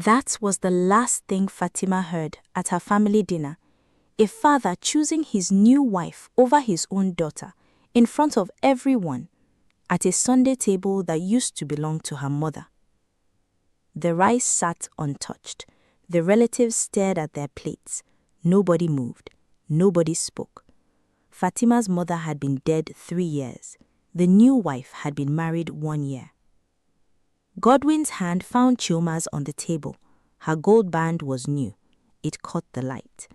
That was the last thing Fatima heard at her family dinner, a father choosing his new wife over his own daughter in front of everyone at a Sunday table that used to belong to her mother. The rice sat untouched. The relatives stared at their plates. Nobody moved. Nobody spoke. Fatima's mother had been dead 3 years. The new wife had been married 1 year. Godwin's hand found Chioma's on the table. Her gold band was new. It caught the light.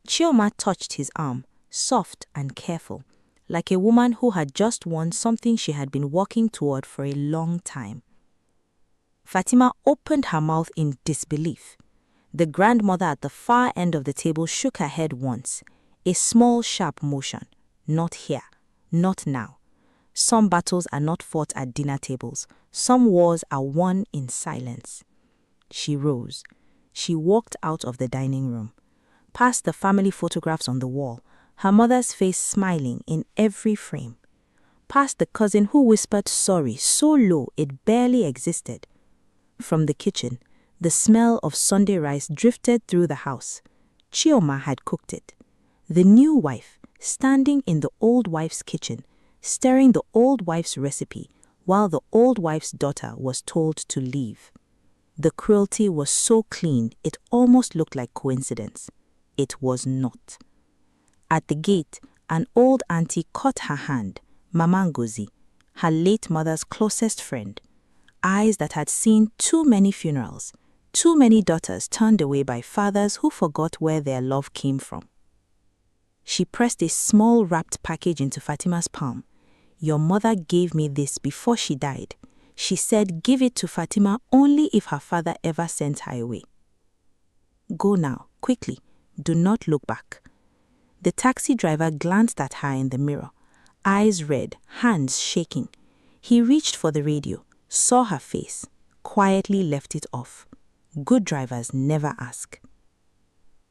Chioma touched his arm, soft and careful, like a woman who had just won something she had been working toward for a long time. Fatima opened her mouth in disbelief. The grandmother at the far end of the table shook her head once, a small, sharp motion. Not here, not now. Some battles are not fought at dinner tables. Some wars are won in silence. She rose. She walked out of the dining room, past the family photographs on the wall, her mother's face smiling in every frame, past the cousin who whispered sorry so low it barely existed. From the kitchen, the smell of Sunday rice drifted through the house. Chioma had cooked it. The new wife, standing in the old wife's kitchen, stirring the old wife's recipe, while the old wife's daughter was told to leave. The cruelty was so clean it almost looked like coincidence. It was not. At the gate, an old auntie caught her hand, Mama Ngozi, her late mother's closest friend. Eyes that had seen too many funerals, too many daughters turned away by fathers who forgot where their love came from. She pressed a small wrapped package into Fatima's palm. Your mother gave me this before she died. She said give it to Fatima only if her father ever sent her away. Go now, quickly. Do not look back. The taxi driver glanced at her in the mirror, eyes red, hands shaking. He reached for the radio, saw her face, quietly left it off. Good drivers never ask.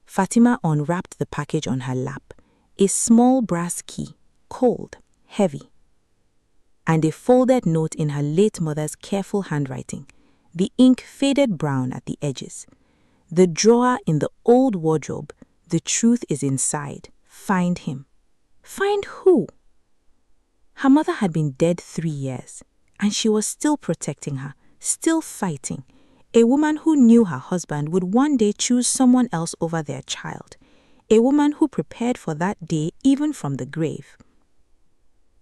Fatima unwrapped the package on her lap, a small brass key, cold, heavy, and a folded note in her late mother's careful handwriting, the ink faded brown at the edges. The drawer in the old wardrobe, the truth is inside. Find him. Find who? Her mother had been dead 3 years, and she was still protecting her, still fighting. A woman who knew her husband would one day choose someone else over their child. A woman who prepared for that day even from the grave.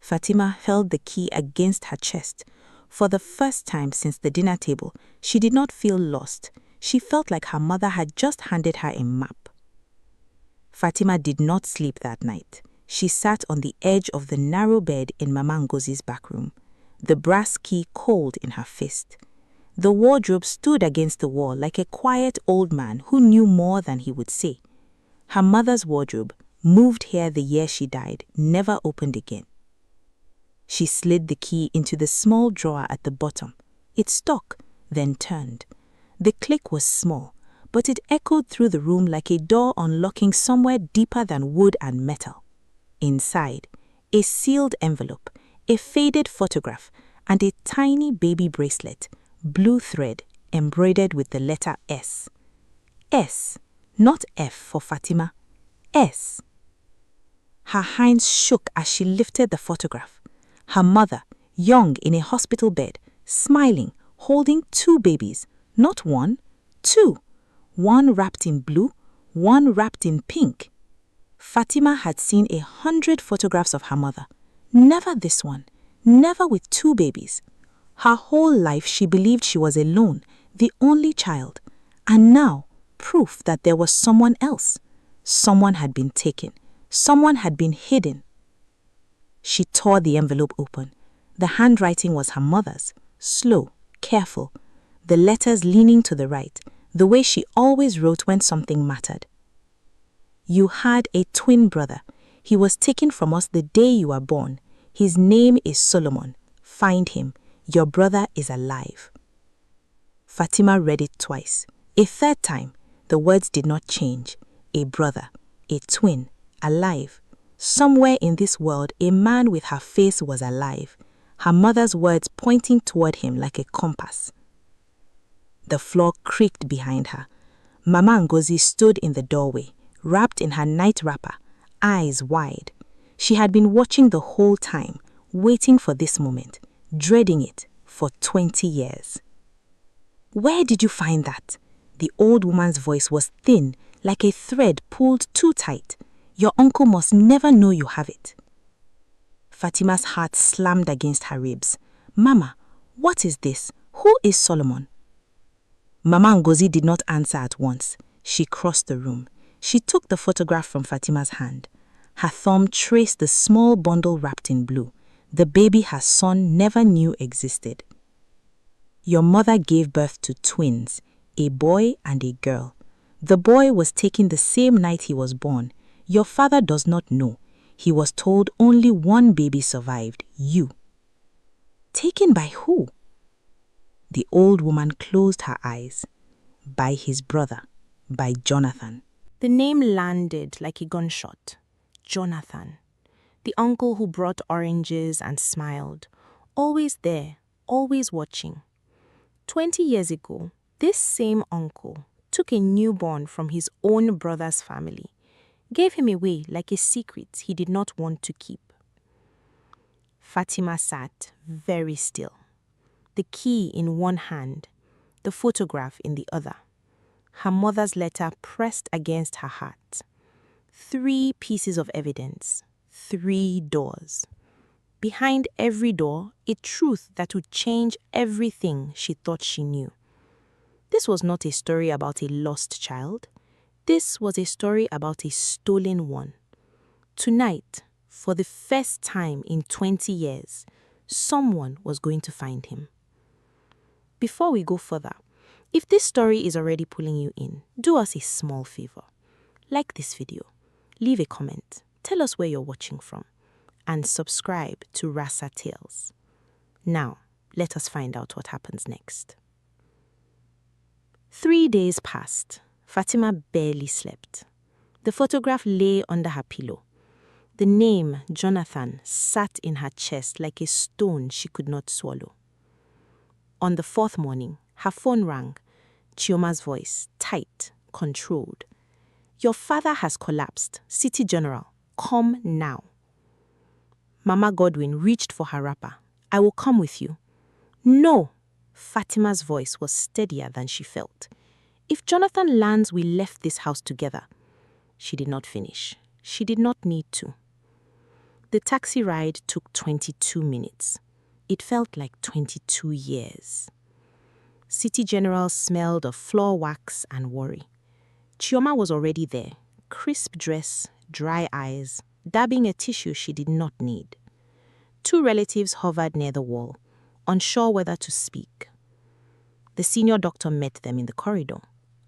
Fatima held the key against her chest. For the first time since the dinner table, she did not feel lost. She felt like her mother had just handed her a map. Fatima did not sleep that night. She sat on the edge of the narrow bed in Mama Ngozi's back room, the brass key cold in her fist. The wardrobe stood against the wall like a quiet old man who knew more than he would say. Her mother's wardrobe, moved here the year she died, never opened again. She slid the key into the small drawer at the bottom. It stuck, then turned. The click was small, but it echoed through the room like a door unlocking somewhere deeper than wood and metal. Inside, a sealed envelope, a faded photograph, and a tiny baby bracelet, blue thread, embroidered with the letter S. S, not F for Fatima. S. Her hands shook as she lifted the photograph. Her mother, young in a hospital bed, smiling, holding 2 babies, not 1, 2. One wrapped in blue, one wrapped in pink. Fatima had seen 100 photographs of her mother. Never this one, never with 2 babies. Her whole life she believed she was alone, the only child. And now, proof that there was someone else. Someone had been taken. Someone had been hidden. She tore the envelope open. The handwriting was her mother's, slow, careful, the letters leaning to the right, the way she always wrote when something mattered. You had a twin brother. He was taken from us the day you were born. His name is Solomon. Find him. Your brother is alive. Fatima read it twice. A third time, the words did not change. A brother, a twin, alive. Somewhere in this world, a man with her face was alive, her mother's words pointing toward him like a compass. The floor creaked behind her. Mama Ngozi stood in the doorway, wrapped in her night wrapper, eyes wide. She had been watching the whole time, waiting for this moment, dreading it for 20 years. "Where did you find that?" The old woman's voice was thin, like a thread pulled too tight. "Your uncle must never know you have it." Fatima's heart slammed against her ribs. "Mama, what is this? Who is Solomon?" Mama Ngozi did not answer at once. She crossed the room. She took the photograph from Fatima's hand. Her thumb traced the small bundle wrapped in blue, the baby her son never knew existed. "Your mother gave birth to twins, a boy and a girl. The boy was taken the same night he was born. Your father does not know. He was told only one baby survived, you." "Taken by who?" The old woman closed her eyes. "By his brother, by Jonathan." The name landed like a gunshot. Jonathan. The uncle who brought oranges and smiled. Always there, always watching. 20 years ago, this same uncle took a newborn from his own brother's family, gave him away like a secret he did not want to keep. Fatima sat very still, the key in one hand, the photograph in the other, her mother's letter pressed against her heart. 3 pieces of evidence, 3 doors. Behind every door, a truth that would change everything she thought she knew. This was not a story about a lost child. This was a story about a stolen one. Tonight, for the first time in 20 years, someone was going to find him. Before we go further, if this story is already pulling you in, do us a small favor. Like this video, leave a comment, tell us where you're watching from, and subscribe to Rasa Tales. Now, let us find out what happens next. 3 days passed. Fatima barely slept. The photograph lay under her pillow. The name, Jonathan, sat in her chest like a stone she could not swallow. On the 4th morning, her phone rang. Chioma's voice, tight, controlled. "Your father has collapsed. City General, come now." Mama Godwin reached for her wrapper. "I will come with you." "No." Fatima's voice was steadier than she felt. "If Jonathan lands, we left this house together." She did not finish. She did not need to. The taxi ride took 22 minutes. It felt like 22 years. City General smelled of floor wax and worry. Chioma was already there, crisp dress, dry eyes, dabbing a tissue she did not need. 2 relatives hovered near the wall, unsure whether to speak. The senior doctor met them in the corridor,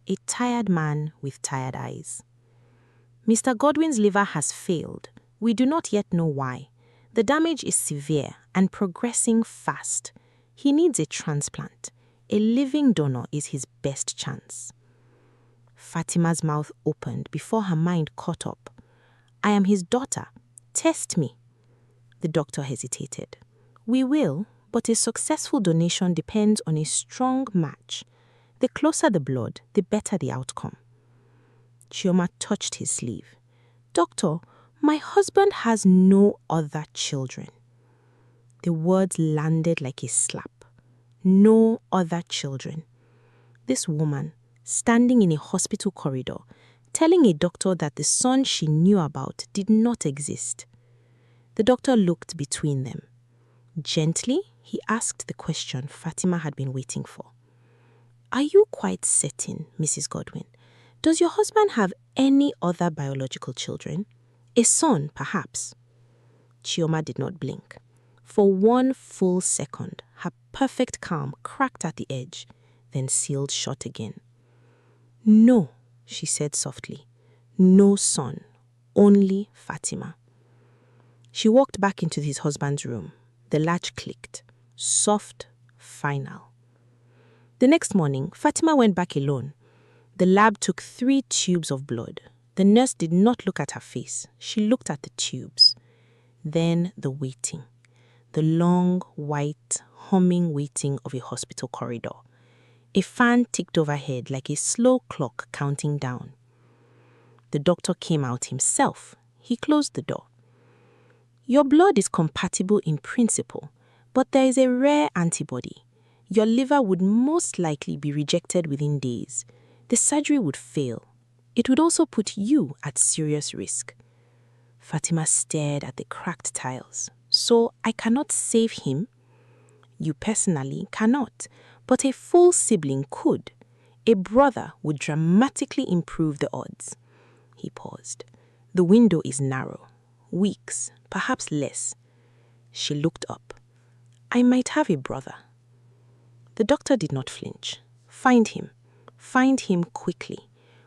a tired man with tired eyes. "Mr. Godwin's liver has failed. We do not yet know why. The damage is severe and progressing fast. He needs a transplant. A living donor is his best chance." Fatima's mouth opened before her mind caught up. "I am his daughter. Test me." The doctor hesitated. "We will, but a successful donation depends on a strong match. The closer the blood, the better the outcome." Chioma touched his sleeve. "Doctor, my husband has no other children." The words landed like a slap. No other children. This woman, standing in a hospital corridor, telling a doctor that the son she knew about did not exist. The doctor looked between them. Gently, he asked the question Fatima had been waiting for. "Are you quite certain, Mrs. Godwin? Does your husband have any other biological children? A son, perhaps?" Chioma did not blink. For 1 full second, her perfect calm cracked at the edge, then sealed shut again. "No," she said softly. "No son, only Fatima." She walked back into his husband's room. The latch clicked. Soft, final. The next morning, Fatima went back alone. The lab took 3 tubes of blood. The nurse did not look at her face. She looked at the tubes. Then the waiting. The long, white, humming waiting of a hospital corridor. A fan ticked overhead like a slow clock counting down. The doctor came out himself. He closed the door. Your blood is compatible in principle, but there is a rare antibody. Your liver would most likely be rejected within days. The surgery would fail. It would also put you at serious risk. Fatima stared at the cracked tiles. So I cannot save him? You personally cannot, but a full sibling could. A brother would dramatically improve the odds. He paused. The window is narrow. Weeks, perhaps less. She looked up. I might have a brother. The doctor did not flinch. Find him. Find him quickly.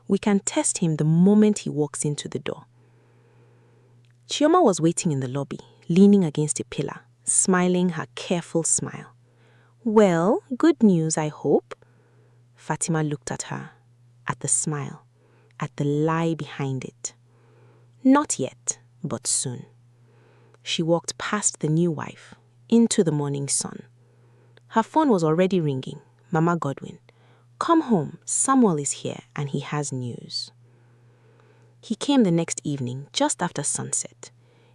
We can test him the moment he walks into the door. Chioma was waiting in the lobby, leaning against a pillar, smiling her careful smile. Well, good news, I hope. Fatima looked at her, at the smile, at the lie behind it. Not yet, but soon. She walked past the new wife, into the morning sun. Her phone was already ringing. Mama Godwin. Come home, Samuel is here and he has news. He came the next evening, just after sunset.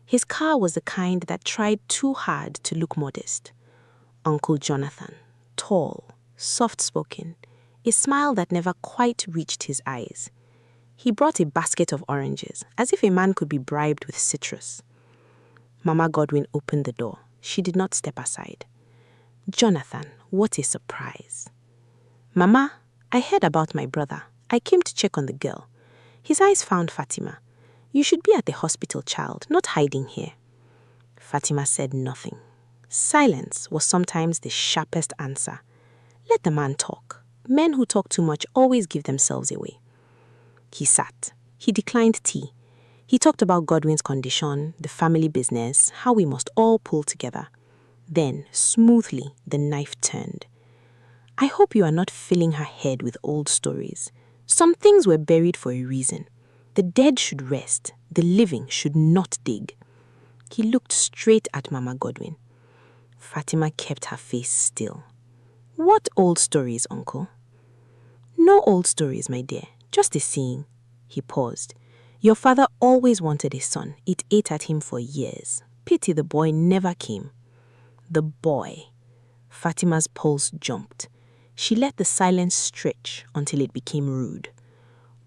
His car was the kind that tried too hard to look modest. Uncle Jonathan, tall, soft-spoken, a smile that never quite reached his eyes. He brought a basket of oranges, as if a man could be bribed with citrus. Mama Godwin opened the door. She did not step aside. Jonathan, what a surprise. Mama, I heard about my brother. I came to check on the girl. His eyes found Fatima. You should be at the hospital, child, not hiding here. Fatima said nothing. Silence was sometimes the sharpest answer. Let the man talk. Men who talk too much always give themselves away. He sat. He declined tea. He talked about Godwin's condition, the family business, how we must all pull together. Then, smoothly, the knife turned. I hope you are not filling her head with old stories. Some things were buried for a reason. The dead should rest. The living should not dig. He looked straight at Mama Godwin. Fatima kept her face still. What old stories, uncle? No old stories, my dear. Just a saying. He paused. Your father always wanted a son. It ate at him for years. Pity the boy never came. The boy. Fatima's pulse jumped. She let the silence stretch until it became rude.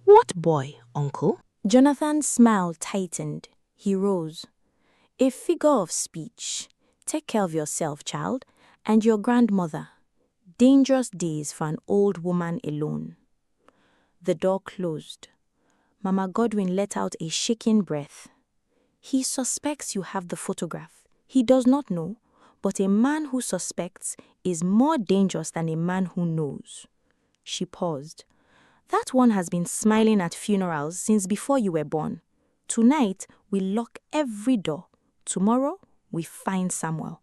What boy, uncle? Jonathan's smile tightened. He rose. A figure of speech. Take care of yourself, child, and your grandmother. Dangerous days for an old woman alone. The door closed. Mama Godwin let out a shaking breath. He suspects you have the photograph. He does not know, but a man who suspects is more dangerous than a man who knows. She paused. That one has been smiling at funerals since before you were born. Tonight, we lock every door. Tomorrow, we find Samuel.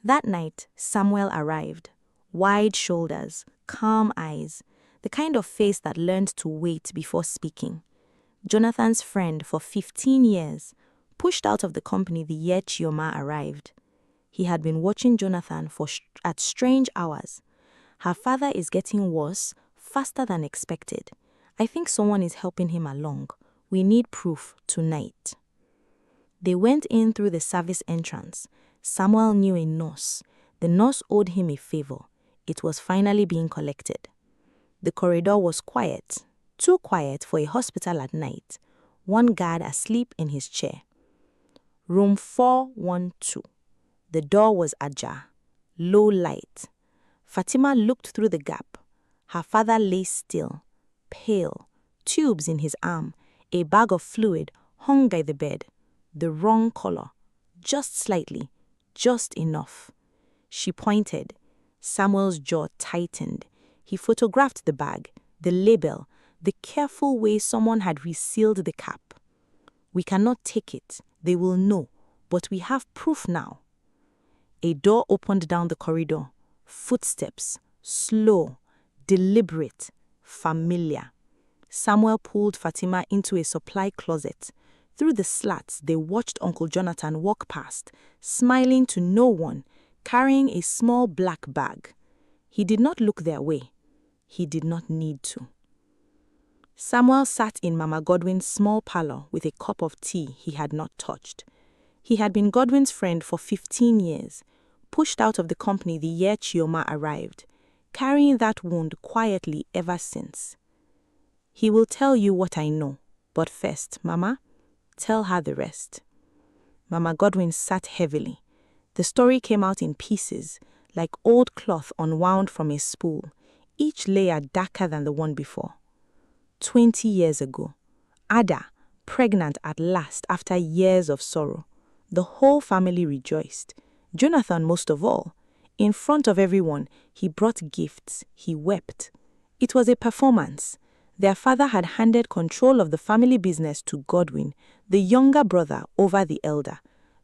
That night, Samuel arrived. Wide shoulders, calm eyes, the kind of face that learned to wait before speaking. Jonathan's friend for 15 years, pushed out of the company the year Chioma arrived. He had been watching Jonathan at strange hours. Her father is getting worse, faster than expected. I think someone is helping him along. We need proof tonight. They went in through the service entrance. Samuel knew a nurse. The nurse owed him a favor. It was finally being collected. The corridor was quiet, too quiet for a hospital at night. One guard asleep in his chair. Room 412. The door was ajar, low light. Fatima looked through the gap. Her father lay still, pale, tubes in his arm, a bag of fluid hung by the bed. The wrong color, just slightly, just enough. She pointed. Samuel's jaw tightened. He photographed the bag, the label, the careful way someone had resealed the cap. We cannot take it. They will know. But we have proof now. A door opened down the corridor. Footsteps, slow, deliberate, familiar. Samuel pulled Fatima into a supply closet. Through the slats, they watched Uncle Jonathan walk past, smiling to no one, carrying a small black bag. He did not look their way. He did not need to. Samuel sat in Mama Godwin's small parlor with a cup of tea he had not touched. He had been Godwin's friend for 15 years, pushed out of the company the year Chioma arrived, carrying that wound quietly ever since. He will tell you what I know, but first, Mama, tell her the rest. Mama Godwin sat heavily. The story came out in pieces, like old cloth unwound from a spool, each layer darker than the one before. 20 years ago, Ada, pregnant at last after years of sorrow. The whole family rejoiced, Jonathan most of all. In front of everyone, he brought gifts, he wept. It was a performance. Their father had handed control of the family business to Godwin, the younger brother over the elder.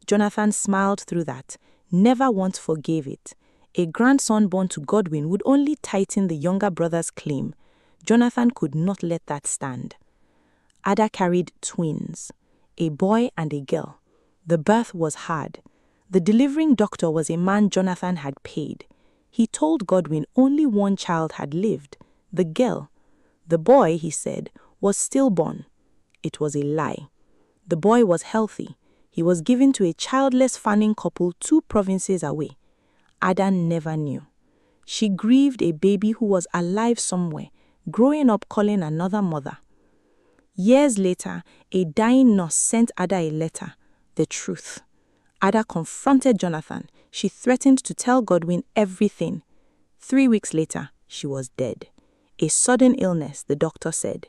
Jonathan smiled through that, never once forgave it. A grandson born to Godwin would only tighten the younger brother's claim. Jonathan could not let that stand. Ada carried twins, a boy and a girl. The birth was hard. The delivering doctor was a man Jonathan had paid. He told Godwin only one child had lived, the girl. The boy, he said, was stillborn. It was a lie. The boy was healthy. He was given to a childless farming couple 2 provinces away. Ada never knew. She grieved a baby who was alive somewhere, growing up calling another mother. Years later, a dying nurse sent Ada a letter, the truth. Ada confronted Jonathan. She threatened to tell Godwin everything. 3 weeks later, she was dead. A sudden illness, the doctor said.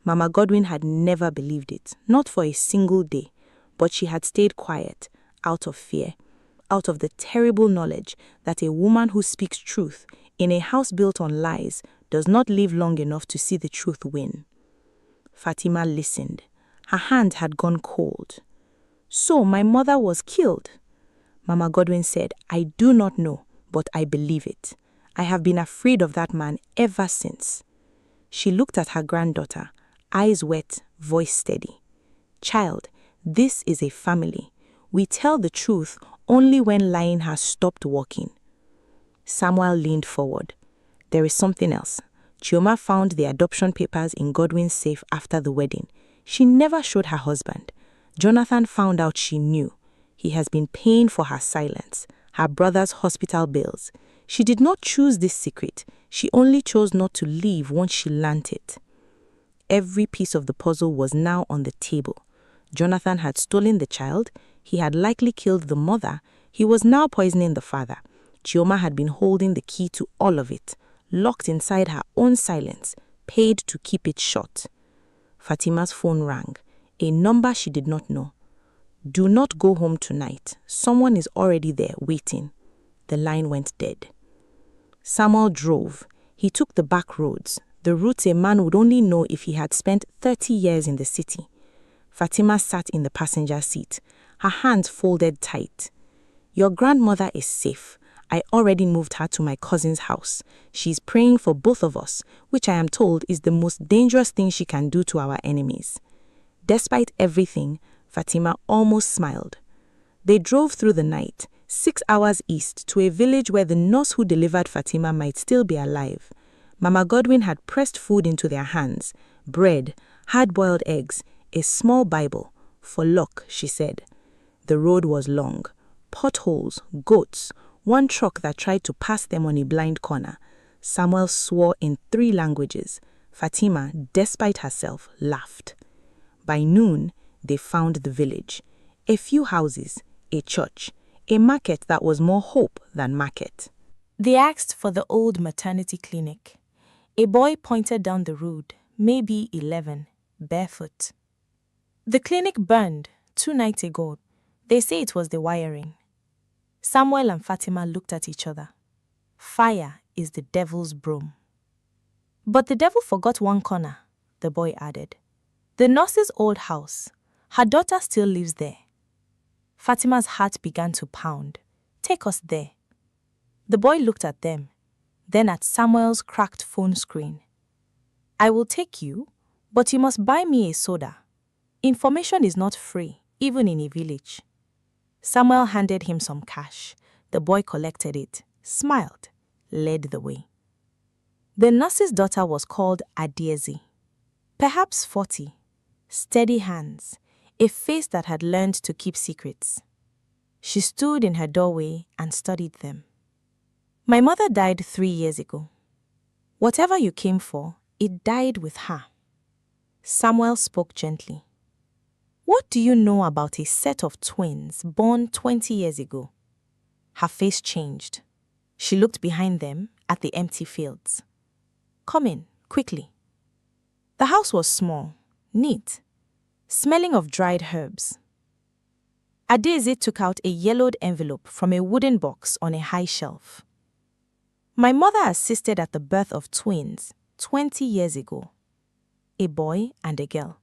Mama Godwin had never believed it, not for a single day, but she had stayed quiet, out of fear, out of the terrible knowledge that a woman who speaks truth in a house built on lies does not live long enough to see the truth win. Fatima listened. Her hand had gone cold. So my mother was killed. Mama Godwin said, I do not know, but I believe it. I have been afraid of that man ever since. She looked at her granddaughter, eyes wet, voice steady. Child, this is a family. We tell the truth only when lying has stopped working. Samuel leaned forward. There is something else. Chioma found the adoption papers in Godwin's safe after the wedding. She never showed her husband. Jonathan found out she knew. He has been paying for her silence, her brother's hospital bills. She did not choose this secret. She only chose not to leave once she learnt it. Every piece of the puzzle was now on the table. Jonathan had stolen the child. He had likely killed the mother. He was now poisoning the father. Chioma had been holding the key to all of it, locked inside her own silence, paid to keep it shut. Fatima's phone rang, a number she did not know. Do not go home tonight. Someone is already there waiting. The line went dead. Samuel drove. He took the back roads, the routes a man would only know if he had spent 30 years in the city. Fatima sat in the passenger seat, her hands folded tight. Your grandmother is safe. I already moved her to my cousin's house. She's praying for both of us, which I am told is the most dangerous thing she can do to our enemies. Despite everything, Fatima almost smiled. They drove through the night, 6 hours east, to a village where the nurse who delivered Fatima might still be alive. Mama Godwin had pressed food into their hands, bread, hard-boiled eggs, a small Bible. For luck, she said. The road was long. Potholes, goats, one truck that tried to pass them on a blind corner. Samuel swore in 3 languages. Fatima, despite herself, laughed. By noon, they found the village. A few houses, a church, a market that was more hope than market. They asked for the old maternity clinic. A boy pointed down the road, maybe 11, barefoot. The clinic burned 2 nights ago. They say it was the wiring. Samuel and Fatima looked at each other. Fire is the devil's broom. But the devil forgot one corner, the boy added. The nurse's old house. Her daughter still lives there. Fatima's heart began to pound. Take us there. The boy looked at them, then at Samuel's cracked phone screen. I will take you, but you must buy me a soda. Information is not free, even in a village. Samuel handed him some cash. The boy collected it, smiled, led the way. The nurse's daughter was called Adiezi. Perhaps 40, steady hands, a face that had learned to keep secrets. She stood in her doorway and studied them. My mother died 3 years ago. Whatever you came for, it died with her. Samuel spoke gently. What do you know about a set of twins born 20 years ago? Her face changed. She looked behind them at the empty fields. Come in, quickly. The house was small, neat, smelling of dried herbs. Adeze took out a yellowed envelope from a wooden box on a high shelf. My mother assisted at the birth of twins 20 years ago, a boy and a girl.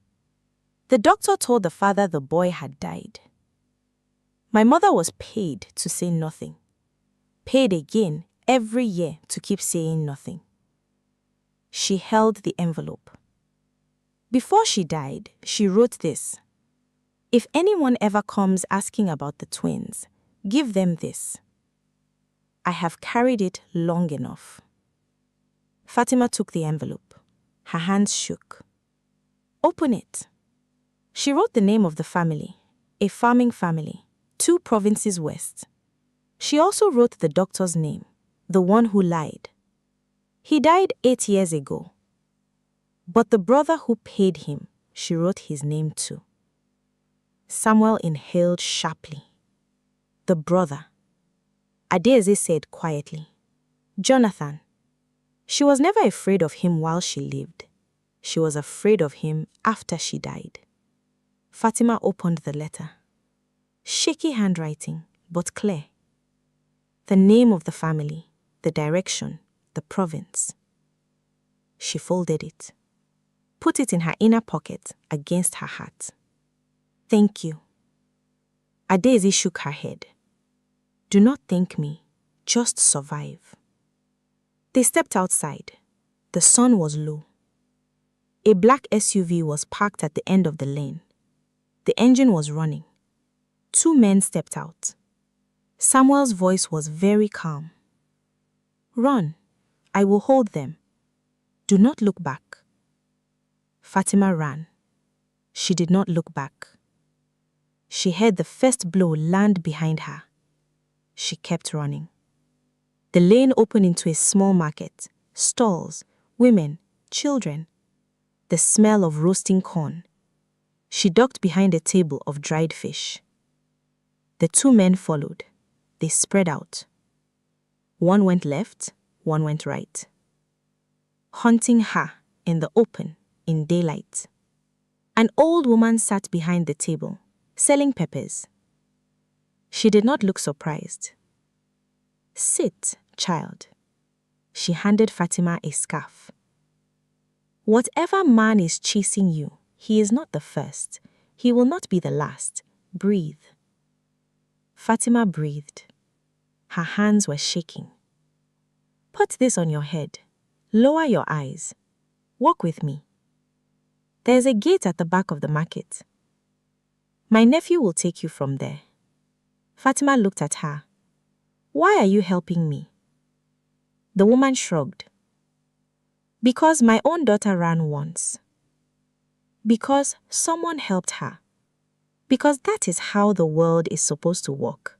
The doctor told the father the boy had died. My mother was paid to say nothing, paid again every year to keep saying nothing. She held the envelope. Before she died, she wrote this: If anyone ever comes asking about the twins, give them this. I have carried it long enough. Fatima took the envelope. Her hands shook. Open it. She wrote the name of the family, a farming family, 2 provinces west. She also wrote the doctor's name, the one who lied. He died 8 years ago. But the brother who paid him, she wrote his name too. Samuel inhaled sharply. The brother. Adeze said quietly, Jonathan. She was never afraid of him while she lived. She was afraid of him after she died. Fatima opened the letter. Shaky handwriting, but clear. The name of the family, the direction, the province. She folded it, put it in her inner pocket against her heart. Thank you. Adeze shook her head. Do not thank me, just survive. They stepped outside. The sun was low. A black SUV was parked at the end of the lane. The engine was running. 2 men stepped out. Samuel's voice was very calm. Run. I will hold them. Do not look back. Fatima ran. She did not look back. She heard the first blow land behind her. She kept running. The lane opened into a small market, stalls, women, children. The smell of roasting corn. She ducked behind a table of dried fish. The 2 men followed. They spread out. One went left, one went right. Hunting her in the open, in daylight. An old woman sat behind the table, selling peppers. She did not look surprised. Sit, child. She handed Fatima a scarf. Whatever man is chasing you, he is not the first. He will not be the last. Breathe. Fatima breathed. Her hands were shaking. Put this on your head. Lower your eyes. Walk with me. There is a gate at the back of the market. My nephew will take you from there. Fatima looked at her. Why are you helping me? The woman shrugged. Because my own daughter ran once. Because someone helped her. Because that is how the world is supposed to work.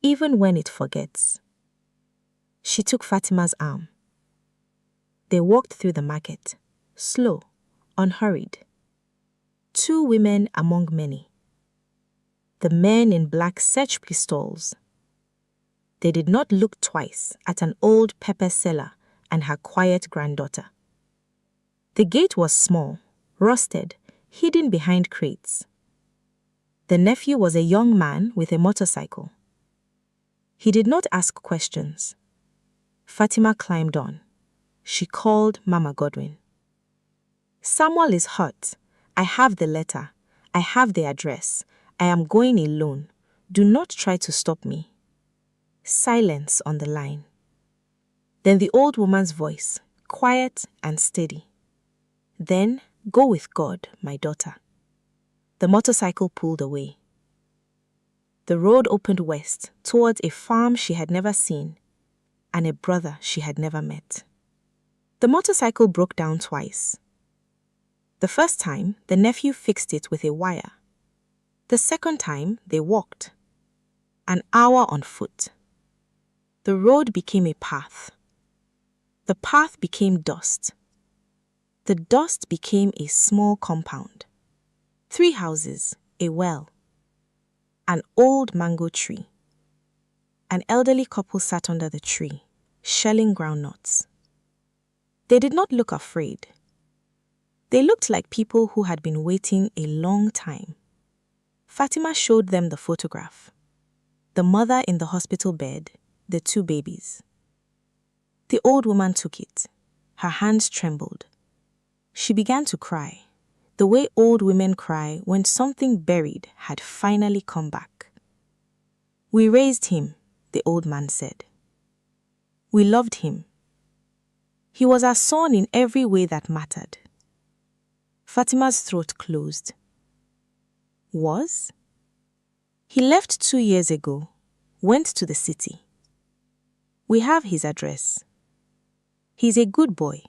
Even when it forgets. She took Fatima's arm. They walked through the market, slow, unhurried. 2 women among many. The men in black search pistols. They did not look twice at an old pepper seller and her quiet granddaughter. The gate was small, rusted, hidden behind crates. The nephew was a young man with a motorcycle. He did not ask questions. Fatima climbed on. She called Mama Godwin. Samuel is hurt. I have the letter. I have the address. I am going alone. Do not try to stop me. Silence on the line. Then the old woman's voice, quiet and steady. Then go with God, my daughter. The motorcycle pulled away. The road opened west towards a farm she had never seen and a brother she had never met. The motorcycle broke down twice. The first time, the nephew fixed it with a wire. The second time, they walked. An hour on foot. The road became a path. The path became dust. The dust became a small compound. 3 houses, a well. An old mango tree. An elderly couple sat under the tree, shelling groundnuts. They did not look afraid. They looked like people who had been waiting a long time. Fatima showed them the photograph. The mother in the hospital bed, the 2 babies. The old woman took it. Her hands trembled. She began to cry, the way old women cry when something buried had finally come back. "We raised him," the old man said. "We loved him. He was our son in every way that mattered." Fatima's throat closed. Was? He left 2 years ago, went to the city. We have his address. He's a good boy.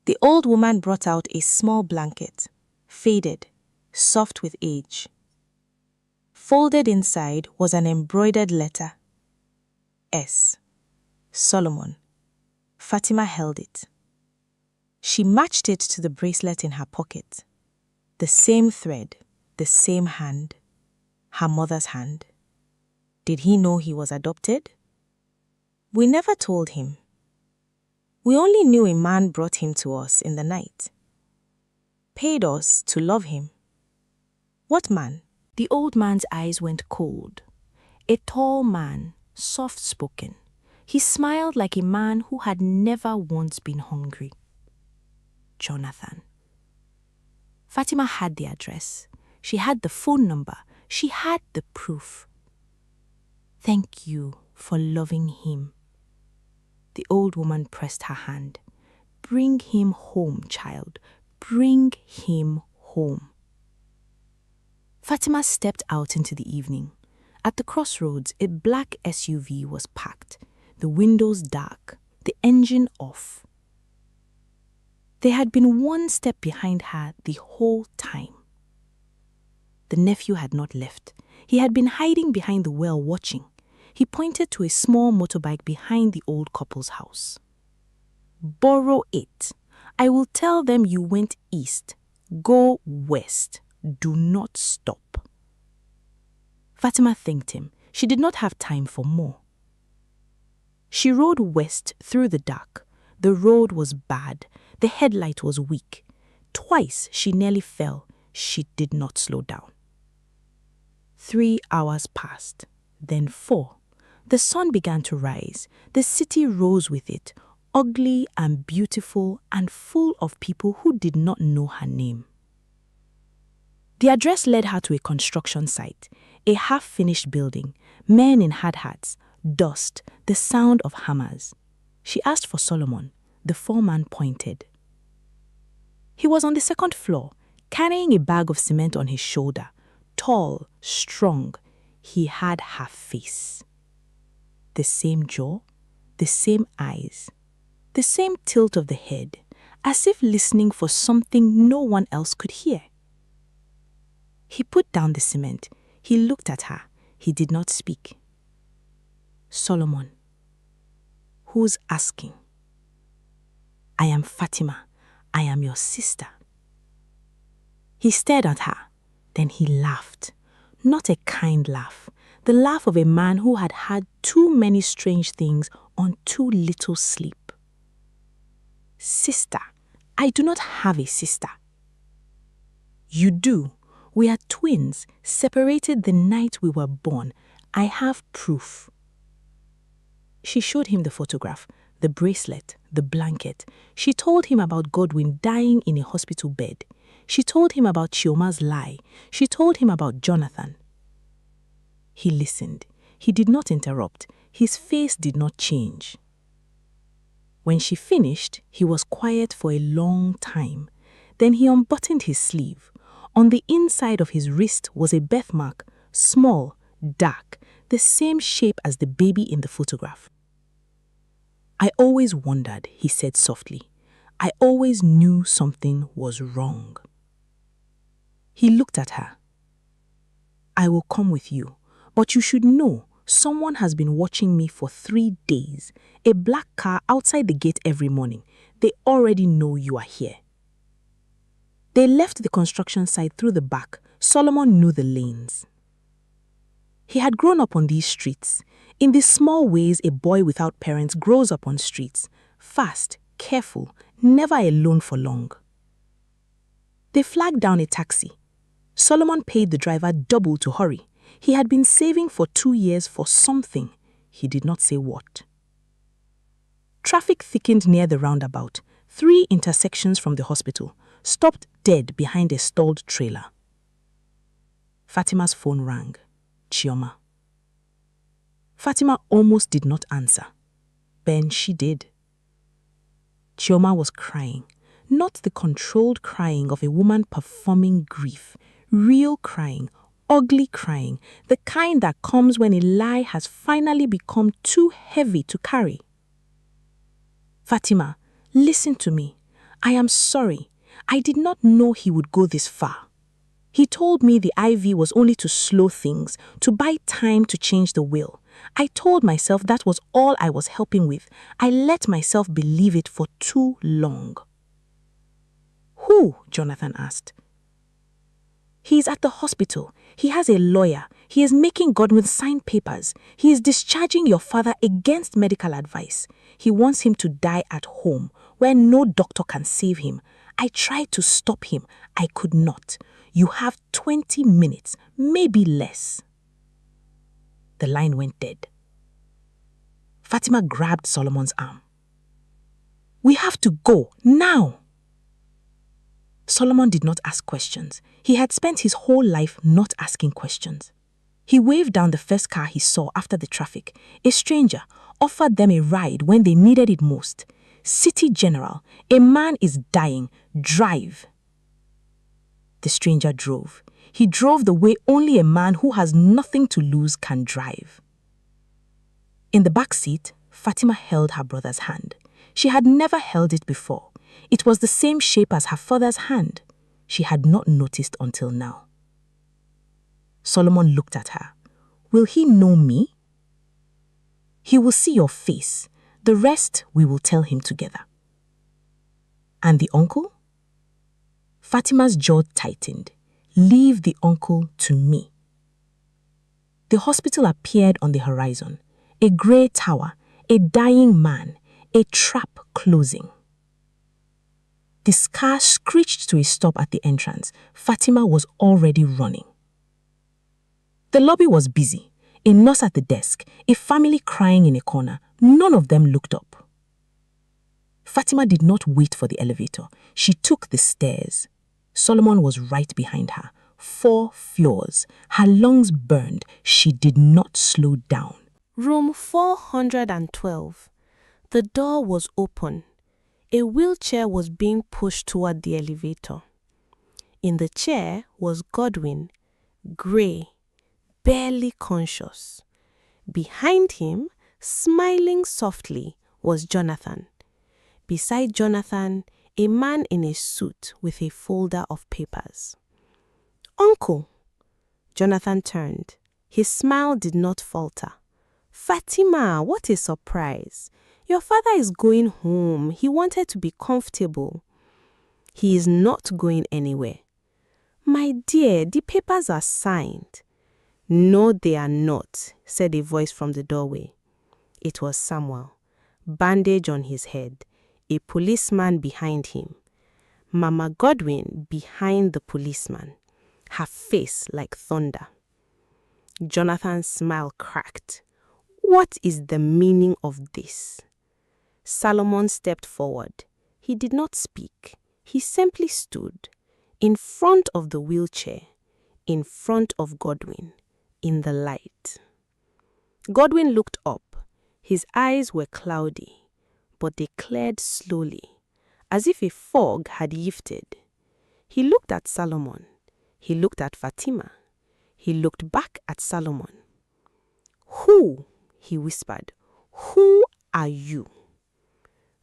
The old woman brought out a small blanket, faded, soft with age. Folded inside was an embroidered letter. S. Solomon. Fatima held it. She matched it to the bracelet in her pocket. The same thread, the same hand. Her mother's hand. Did he know he was adopted? We never told him. We only knew a man brought him to us in the night. Paid us to love him. What man? The old man's eyes went cold. A tall man, soft-spoken. He smiled like a man who had never once been hungry. Jonathan. Fatima had the address. She had the phone number. She had the proof. Thank you for loving him. The old woman pressed her hand. Bring him home, child. Bring him home. Fatima stepped out into the evening. At the crossroads, a black SUV was parked, the windows dark, the engine off. They had been 1 step behind her the whole time. The nephew had not left. He had been hiding behind the well watching. He pointed to a small motorbike behind the old couple's house. Borrow it. I will tell them you went east. Go west. Do not stop. Fatima thanked him. She did not have time for more. She rode west through the dark. The road was bad. The headlight was weak. Twice she nearly fell. She did not slow down. 3 hours passed, then 4. The sun began to rise. The city rose with it, ugly and beautiful and full of people who did not know her name. The address led her to a construction site, a half-finished building, men in hard hats, dust, the sound of hammers. She asked for Solomon. The foreman pointed. He was on the 2nd floor, carrying a bag of cement on his shoulder. Tall, strong, he had her face. The same jaw, the same eyes, the same tilt of the head, as if listening for something no one else could hear. He put down the cement. He looked at her. He did not speak. Solomon. Who's asking? I am Fatima. I am your sister. He stared at her. Then he laughed. Not a kind laugh. The laugh of a man who had had too many strange things on too little sleep. Sister. I do not have a sister. You do. We are twins, separated the night we were born. I have proof. She showed him the photograph, the bracelet, the blanket. She told him about Godwin dying in a hospital bed. She told him about Chioma's lie. She told him about Jonathan. He listened. He did not interrupt. His face did not change. When she finished, he was quiet for a long time. Then he unbuttoned his sleeve. On the inside of his wrist was a birthmark, small, dark, the same shape as the baby in the photograph. I always wondered, he said softly, I always knew something was wrong. He looked at her. I will come with you, but you should know someone has been watching me for 3 days. A black car outside the gate every morning. They already know you are here. They left the construction site through the back. Solomon knew the lanes. He had grown up on these streets. In the small ways a boy without parents grows up on streets. Fast, careful, never alone for long. They flagged down a taxi. Solomon paid the driver double to hurry. He had been saving for 2 years for something. He did not say what. Traffic thickened near the roundabout. 3 intersections from the hospital. Stopped dead behind a stalled trailer. Fatima's phone rang. Chioma. Fatima almost did not answer. Then she did. Chioma was crying. Not the controlled crying of a woman performing grief. Real crying, ugly crying, the kind that comes when a lie has finally become too heavy to carry. Fatima, listen to me. I am sorry. I did not know he would go this far. He told me the IV was only to slow things, to buy time to change the will. I told myself that was all I was helping with. I let myself believe it for too long. Who? Jonathan asked. He is at the hospital. He has a lawyer. He is making Godwin sign papers. He is discharging your father against medical advice. He wants him to die at home, where no doctor can save him. I tried to stop him. I could not. You have 20 minutes, maybe less. The line went dead. Fatima grabbed Solomon's arm. We have to go, now. Solomon did not ask questions. He had spent his whole life not asking questions. He waved down the first car he saw after the traffic. A stranger offered them a ride when they needed it most. City General, a man is dying. Drive. The stranger drove. He drove the way only a man who has nothing to lose can drive. In the back seat, Fatima held her brother's hand. She had never held it before. It was the same shape as her father's hand. She had not noticed until now. Solomon looked at her. Will he know me? He will see your face. The rest we will tell him together. And the uncle? Fatima's jaw tightened. Leave the uncle to me. The hospital appeared on the horizon. A grey tower, a dying man, a trap closing. The car screeched to a stop at the entrance. Fatima was already running. The lobby was busy. A nurse at the desk, a family crying in a corner. None of them looked up. Fatima did not wait for the elevator. She took the stairs. Solomon was right behind her. 4 floors. Her lungs burned. She did not slow down. Room 412. The door was open. A wheelchair was being pushed toward the elevator. In the chair was Godwin, grey, barely conscious. Behind him, smiling softly, was Jonathan. Beside Jonathan, a man in a suit with a folder of papers. Uncle! Jonathan turned. His smile did not falter. Fatima, what a surprise! Your father is going home. He wanted to be comfortable. He is not going anywhere. My dear, the papers are signed. No, they are not, said a voice from the doorway. It was Samuel, bandage on his head, a policeman behind him. Mama Godwin behind the policeman, her face like thunder. Jonathan's smile cracked. What is the meaning of this? Solomon stepped forward. He did not speak. He simply stood in front of the wheelchair, in front of Godwin, in the light. Godwin looked up. His eyes were cloudy, but they cleared slowly, as if a fog had lifted. He looked at Solomon. He looked at Fatima. He looked back at Solomon. Who? He whispered. Who are you?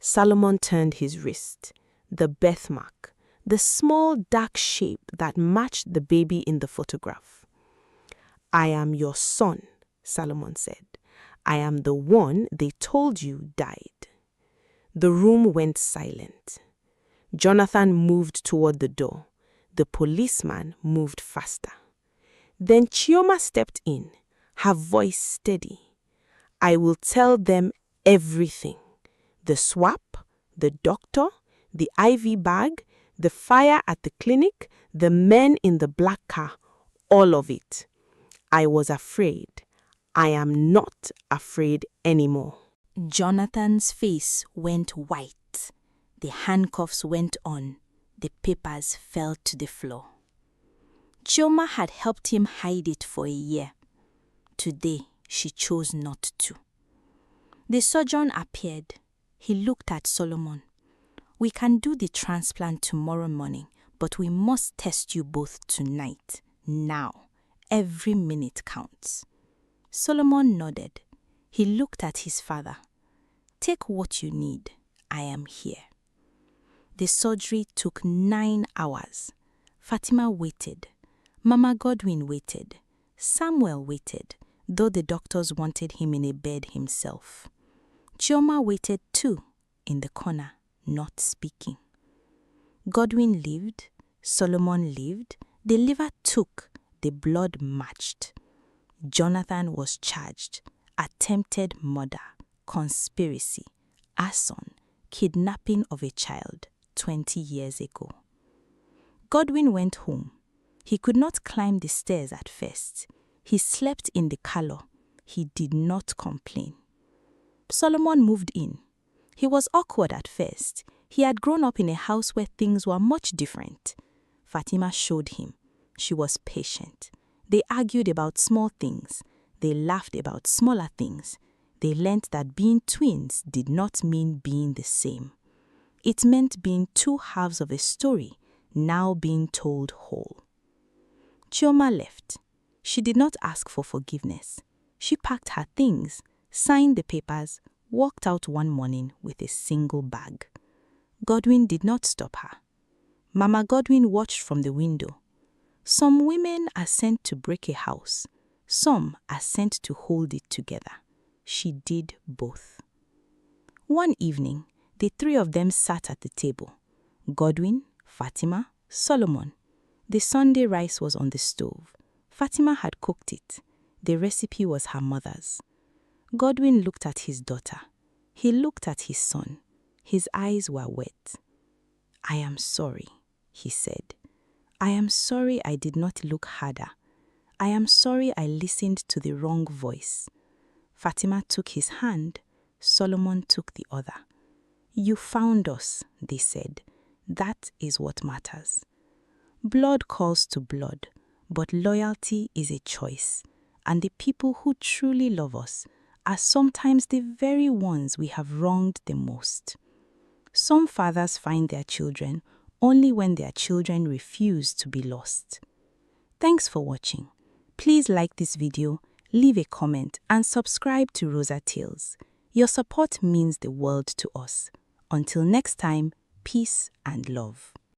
Solomon turned his wrist. the birthmark, the small dark shape that matched the baby in the photograph. "I am your son," Solomon said. "I am the one they told you died." The room went silent. Jonathan moved toward the door. The policeman moved faster. Then Chioma stepped in, her voice steady. "I will tell them everything. The swap, the doctor, the IV bag, the fire at the clinic, the men in the black car, all of it. I was afraid. I am not afraid anymore." Jonathan's face went white. The handcuffs went on. The papers fell to the floor. Chioma had helped him hide it for a year. Today, she chose not to. The surgeon appeared. He looked at Solomon. "We can do the transplant tomorrow morning, but we must test you both tonight, now. Every minute counts." Solomon nodded. He looked at his father. "Take what you need. I am here." The surgery took 9 hours. Fatima waited. Mama Godwin waited. Samuel waited, though the doctors wanted him in a bed himself. Chioma waited too, in the corner, not speaking. Godwin lived. Solomon lived. The liver took. The blood matched. Jonathan was charged. Attempted murder, conspiracy, arson, kidnapping of a child 20 years ago. Godwin went home. He could not climb the stairs at first. He slept in the parlor. He did not complain. Solomon moved in. He was awkward at first. He had grown up in a house where things were much different. Fatima showed him. She was patient. They argued about small things. They laughed about smaller things. They learnt that being twins did not mean being the same. It meant being two halves of a story, now being told whole. Chioma left. She did not ask for forgiveness. She packed her things, signed the papers, walked out one morning with a single bag. Godwin did not stop her. Mama Godwin watched from the window. Some women are sent to break a house. Some are sent to hold it together. She did both. One evening, the three of them sat at the table. Godwin, Fatima, Solomon. The Sunday rice was on the stove. Fatima had cooked it. The recipe was her mother's. Godwin looked at his daughter. He looked at his son. His eyes were wet. "I am sorry," he said. "I am sorry I did not look harder. I am sorry I listened to the wrong voice." Fatima took his hand. Solomon took the other. "You found us," they said. "That is what matters." Blood calls to blood, but loyalty is a choice, and the people who truly love us are sometimes the very ones we have wronged the most. Some fathers find their children only when their children refuse to be lost. Thanks for watching. Please like this video, leave a comment, and subscribe to Rosa Tales. Your support means the world to us. Until next time, peace and love.